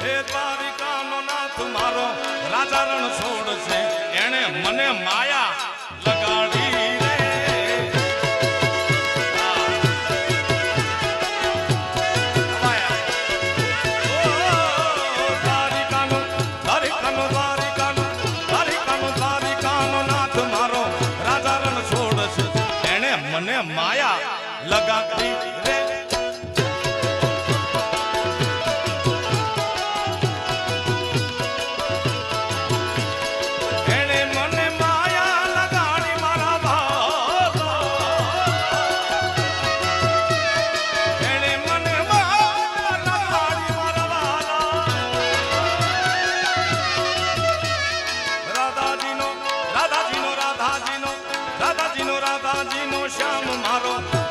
હે દ્વારિકાનો નાથ મારો રાજા રણ છોડ છે એણે મને માયા લગાડી રે દ્વારિકાનો નાથ મારો રાજા રણ છોડ છે એણે મને માયા લગાડી રે રાધાજીનો શ્યામ મારો